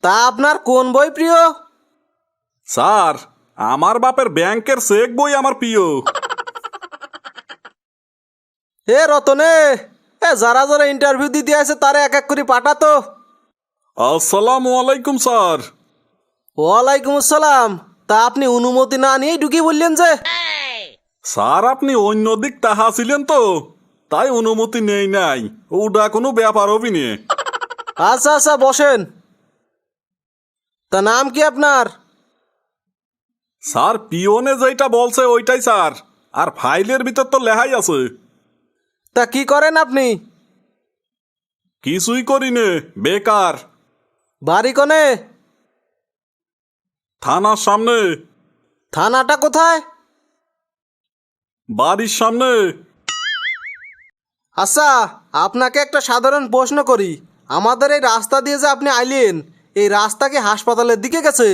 তা আপনার কোন বই প্রিয়? স্যার, আমার বাপের ব্যাংকের চেক বই আমার প্রিয়। এ রতনে, যারা যারা ইন্টারভিউ দিতে আছে তারা এক এক করে পাঠাতো। আসসালামু আলাইকুম স্যার। ওয়ালাইকুম আসসালাম। তা আপনি অনুমতি না নিয়েই ঢুকে বললেন যে? স্যার, আপনি অন্য দিক তাহা ছিলেন তো, তাই অনুমতি নেই নাই। ওটা কোনো ব্যাপার হবি নে। আচ্ছা আচ্ছা, বসেন। তা নাম কি আপনার? স্যার, পিওনে যেটা বলছে ওইটাই স্যার। আর ফাইলের ভিতর তো লেখাই আছে। তা কি করেন আপনি? কিছুই করি নে, বেকার। বাড়ি কোনে? থানার সামনে। থানাটা কোথায়? বাড়ির সামনে। আচ্ছা, আপনাকে একটা সাধারণ প্রশ্ন করি। আমাদের এই রাস্তা দিয়ে যে আপনি আইলেন, এই রাস্তা কি হাসপাতালের দিকে গেছে?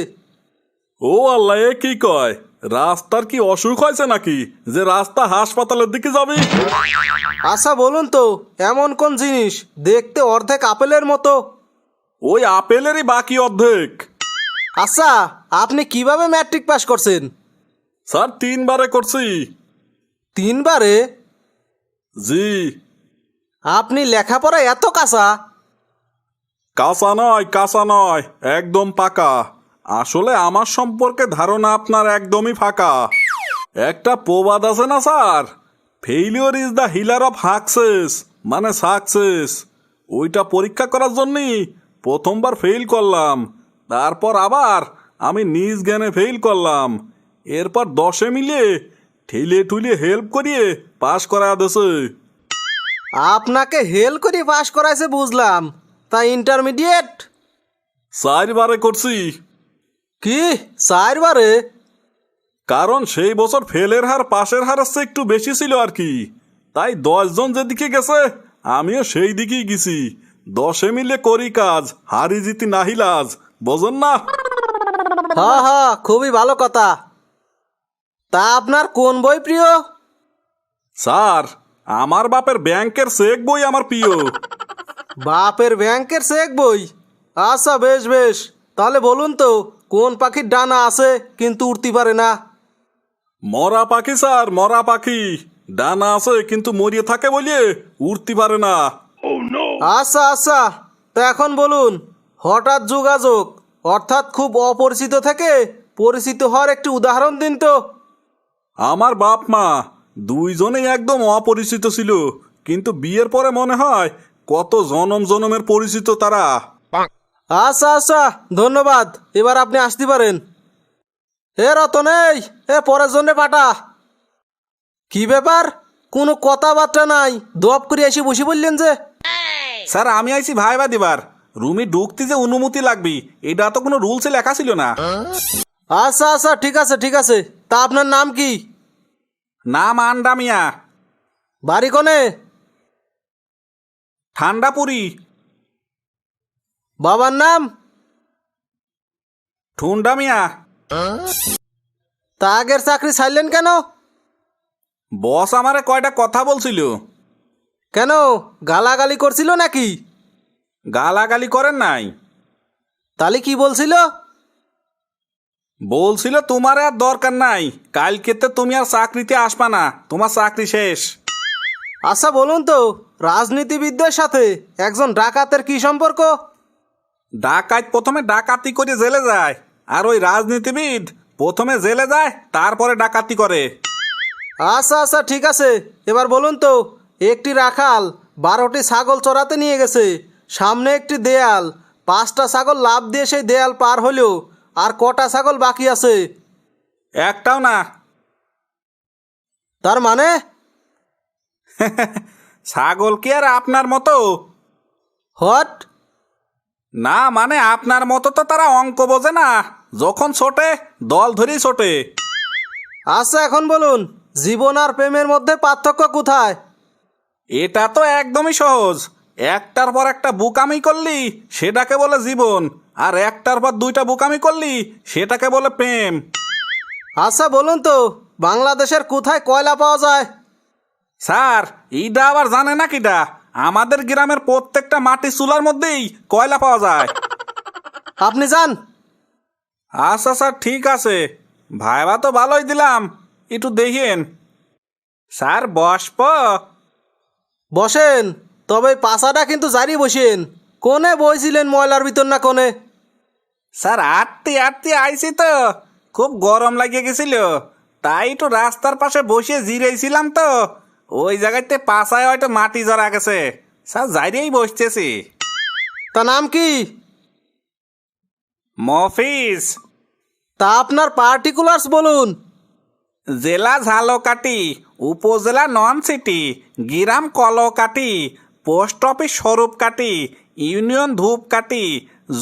ও আল্লাহ, এ কি কয়? রাস্তার কি অসুখ হয়েছে নাকি যে রাস্তা হাসপাতালের দিকে যাবে? আচ্ছা বলুন তো, এমন কোন জিনিস দেখতে অর্ধেক আপেলের মতো? ওই আপেলেরই বাকি অর্ধেক। আচ্ছা, আপনি কিভাবে ম্যাট্রিক পাস করছেন? স্যার, 3বারে করছি। 3বারে? জি। আপনি লেখাপড়া এত কাঁচা? কাঁচা নয়, কাঁচা নয়, একদম পাকা। আসলে আমার সম্পর্কে ধারণা আপনার একদমই ফাঁকা। একটা প্রবাদ আছে না sir, failure is the healer of success, মানে সাকসেস। ওইটা পরীক্ষা করার জন্যই প্রথমবার ফেল করলাম। তারপর আবার আমি নিজ জ্ঞানে ফেল করলাম। এরপর 10 মিলে ঠেলে ঠুলে হেল্প করিয়ে পাশ করা দিয়েছে। আপনাকে হেল করে পাস করাইছে বুঝলাম, তা ইন্টারমিডিয়েট? 4বারে করছি। কি 4বারে? কারণ সেই বছর ফেলের হার পাশের হারের চেয়ে একটু বেশি ছিল আর কি। তাই 10 জন যেদিকে গেছে আমিও সেই দিকেই গেছি। 10 মিলে করি কাজ, হারি জিতি নাহিলাজ, বোঝেন না? হ্যাঁ হ্যাঁ, খুবই ভালো কথা। তা আপনার কোন বই প্রিয়? স্যার, আমার বাপের ব্যাংকের চেক বই আমার প্রিয়। বাপের ব্যাংকের চেক বই? আচ্ছা বেশ বেশ, তাহলে বলুন তো, কোন পাখির ডানা আছে কিন্তু উড়তে পারে না? মরা পাখি স্যার, মরা পাখি। ডানা আছে কিন্তু মরিয়ে থাকে বলিয়ে উড়তে পারে না। আচ্ছা আচ্ছা, তা এখন বলুন, হঠাৎ যোগাযোগ অর্থাৎ খুব অপরিচিত থেকে পরিচিত হওয়ার একটি উদাহরণ দিন তো। আমার বাপ মা দুইজনেই একদম অপরিচিত ছিল, কিন্তু বিয়ের পরে মনে হয় কত জনম জনমের পরিচিত তারা। আচ্ছা আচ্ছা, ধন্যবাদ। এবার আপনি আসতে পারেন। এ রতন, পরের জন্যে পাঠা। কি ব্যাপার, কোনো কথাবার্তা নাই, দপ করে এসে বসে বললেন যে? স্যার, আমি আইছি ভাইবা দিবার। রুমে ঢুকতে যে অনুমতি লাগবে এটা তো কোনো রুলসে লেখা ছিল না। আচ্ছা আচ্ছা, ঠিক আছে ঠিক আছে। তা আপনার নাম কি? নাম আন্ডা মিয়া। বাড়ি কোনে? ঠান্ডাপুরি। বাবার নাম? ঠুন্ডা মিয়া। তা আগের চাকরি ছাড়লেন কেন? বস আমারে কয়টা কথা বলছিল। কেন, গালাগালি করছিল নাকি? গালাগালি করেন নাই, তাহলে কি বলছিল? বলছিল তোমার আর দরকার নাই, কালকেতে তুমি আর চাকরিতে আসবা না, তোমার চাকরি শেষ। আচ্ছা বলুন তো, রাজনীতিবিদদের সাথে একজন ডাকাতের কি সম্পর্ক? ডাকাত প্রথমে ডাকাতি করে জেলে যায়, আর ওই রাজনীতিবিদ প্রথমে জেলে যায় তারপরে ডাকাতি করে। আচ্ছা আচ্ছা, ঠিক আছে। এবার বলুন তো, একটি রাখাল 12টি ছাগল চড়াতে নিয়ে গেছে, সামনে একটি দেয়াল, 5টা ছাগল লাফ দিয়ে সেই দেয়াল পার হলো, আর কটা ছাগল বাকি আছে? একটাও না। তার মানে? ছাগল কি আর আপনার মতো? হট? না মানে আপনার মতো তো তারা অঙ্ক বোঝে না, যখন ছোটে দল ধরেই ছোটে। আচ্ছা এখন বলুন, জীবন আর প্রেমের মধ্যে পার্থক্য কোথায়? এটা তো একদমই সহজ। একটার পর একটা বুকামি করলি সেটাকে বলে জীবন, আর একটার পর 2টা বুকামি করলি সেটাকে বলে প্রেম। আচ্ছা বলুন তো, বাংলাদেশের কোথায় কয়লা পাওয়া যায়? স্যার, এইটা আবার জানে না কিটা? আমাদের গ্রামের প্রত্যেকটা মাটির চুলার মধ্যেই কয়লা পাওয়া যায়। আপনি যান। আচ্ছা স্যার ঠিক আছে, ভাইবা তো ভালোই দিলাম, একটু দেখেন। স্যার বসব? বসেন, তবে পাশাটা কিন্তু জারি বসেন। কোনে বইছিলেন ময়লার ভিতর না কোনে? স্যার আটতে আটতে আইছি তো, খুব গরম লাগিয়ে গেছিল, তাই একটু রাস্তার পাশে বসে জিরেছিলাম তো, ওই জায়গাতে পাশায় হয়তো মাটি জড়া গেছে, স্যার যাইরেই বসতেছি। তা নাম কি? মফিজ। তা আপনার পার্টিকুলার্স বলুন। জেলা ঝালকাঠি, উপজেলা নন সিটি, গ্রাম কলকাঠি, পোস্ট অফিস স্বরূপকাঠি, ইউনিয়ন ধূপকাঠি,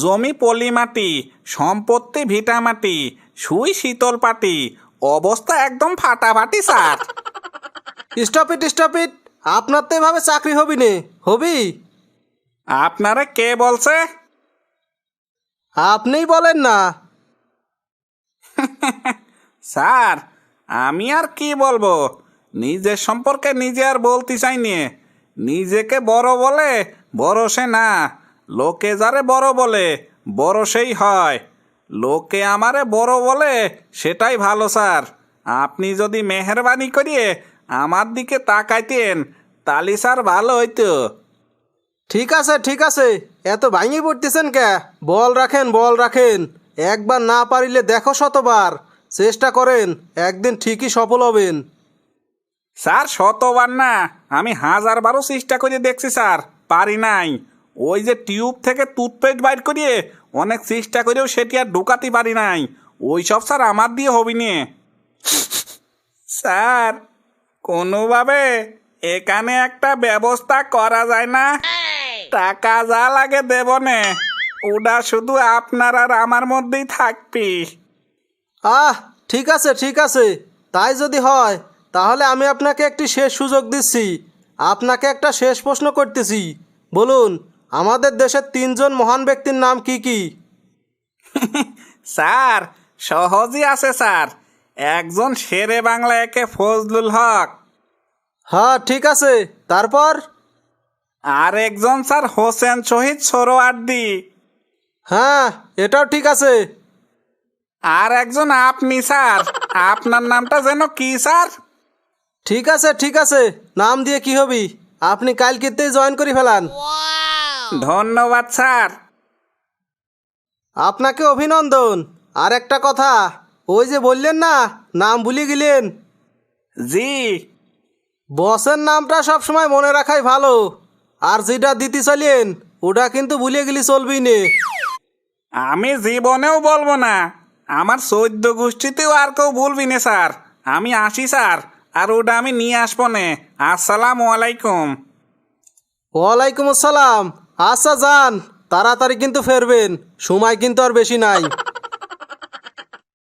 জমি পলিমাটি, সম্পত্তি ভিটামাটি, সুই শীতলপাটি, অবস্থা একদম ফাটাফাটি sir. Stop it, stop it. আপনার তো এভাবে চাকরি হবি নে, হবি? আপনারা কে বলছে? আপনিই বলেন না। স্যার আমি আর কি বলবো, নিজের সম্পর্কে নিজে আর বলতে চাইনি। নিজেকে বড় বলে বড় সে না, লোকে যারে বড় বলে বড় সেই হয়। লোকে আমারে বড় বলে সেটাই ভালো স্যার। আপনি যদি মেহেরবানি করিয়ে আমার দিকে তাকাইতেন তালি স্যার ভালো হইতো। ঠিক আছে, ঠিক আছে, এত ভাঙি পড়তেছেন কে? বল রাখেন, বল রাখেন। একবার না পারিলে দেখো শতবার। চেষ্টা করেন, একদিন ঠিকই সফল হবেন। স্যার শতবার না, আমি 1000বারও চেষ্টা করে দেখছি স্যার, পারি নাই। ওই যে টিউব থেকে টুথপেস্ট বাইর করিয়ে অনেক চেষ্টা করেও সেটি আর ঢুকাতে পারি নাই। ওই সব স্যার আমার দিয়ে হবি নে। স্যার কোনোভাবে এখানে একটা ব্যবস্থা করা যায় না? টাকা যা লাগে দেব নে, ওটা শুধু আপনার আর আমার মধ্যেই থাকবি। ঠিক আছে, ঠিক আছে। তাই যদি হয় তাহলে আমি আপনাকে একটি শেষ সুযোগ দিচ্ছি। আপনাকে একটা শেষ প্রশ্ন করতেছি। বলুন, আমাদের দেশের 3জন মহান ব্যক্তির নাম কি কি? স্যার সহজই আছে স্যার, একজন শেরে বাংলা একে ফজলুল হক, হ্যাঁ ঠিক আছে, তারপর? আর একজন স্যার হোসেন শহীদ সোহরাওয়ার্দী, হ্যাঁ এটাও ঠিক আছে। আর একজন আপনি স্যার, আপনার নামটা যেন কি স্যার? ঠিক আছে, ঠিক আছে, নাম দিয়ে কি হবি? আপনি কালকেতেই জয়েন করে ফেলান। ধন্যবাদ স্যার। আপনাকে অভিনন্দন। আর একটা কথা, ওই যে বললেন না নাম ভুলে গেলেন, জি। বসের নামটা সবসময় মনে রাখাই ভালো। আর যেটা দিতে চাইলেন ওটা কিন্তু ভুলে গেলে চলবেই নে। আমি জীবনেও বলবো না, আমার 14 গোষ্ঠীতেও আর কেউ বলবি না স্যার। আমি আসি স্যার, আর ওটা আমি নিয়ে আসবো নে। আসসালামু আলাইকুম। ওয়ালাইকুম আসসালাম। আচ্ছা যান, তাড়াতাড়ি কিন্তু ফেরবেন, সময় কিন্তু আর বেশি নাই।